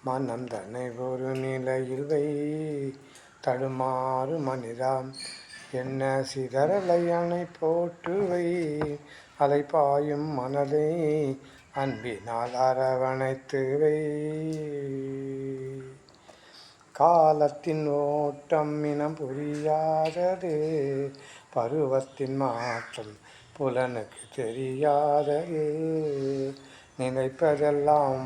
மனம் தன்னை ஒரு நிலையில் வை தடுமாறு மனிதாம் என்ன சிதறலையணை போட்டு வை அலைபாயும் மனதை அன்பினால் அரவணைத்து வை. காலத்தின் ஓட்டம் இனம் புரியாதது, பருவத்தின் மாற்றம் புலனுக்கு தெரியாதது. நினைப்பதெல்லாம்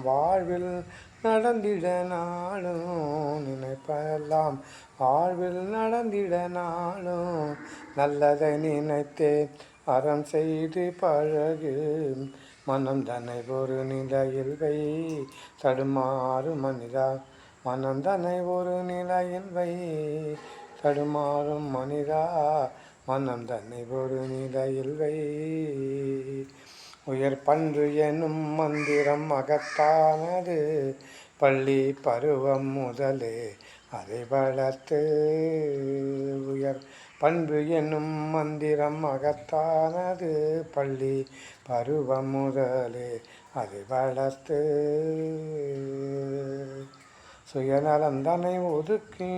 வாழ்வில் நடந்திட நாளும், நினைப்பதெல்லாம் வாழ்வில் நடந்திட நாளும். நல்லதை நினைத்தே அறம் செய்து பழகு, மனம் தன்னை ஒரு நிலையில் வை தடுமாறு மனிதா. மனம் தன்னை ஒரு நிலையில் வை தடுமாறும் மனிதா, மனம் தன்னை ஒரு நிலையில் வை. உயர் பண்பு எனும் மந்திரம் மகத்தானது, பள்ளி பருவம் முதலே அதை வளர்த்து. உயர் பண்பு எனும் மந்திரம் மகத்தானது, பள்ளி பருவம் முதலே அதை வளர்த்து. சுயநலம் தன்னை ஒதுக்கி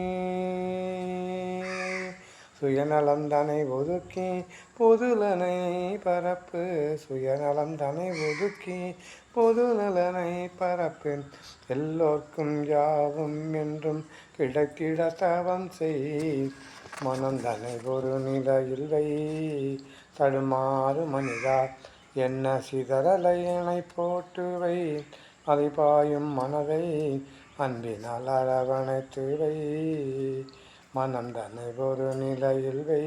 பொதுநலனை பரப்பு, சுயநலம் தன்னை ஒதுக்கி பொதுநலனை பரப்பு. எல்லோர்க்கும் யாவும் என்றும் கிடைத்திட தவம் செய், மனம் தன்னை ஒரு நிலையில் வை தடுமாறு மனிதா. என்ன சிதறலையணை போட்டு வை அலைபாயும் மனதை அன்பினால் அரவணைத்து வை, மனம் தன்னை ஒரு நிலையில் வை.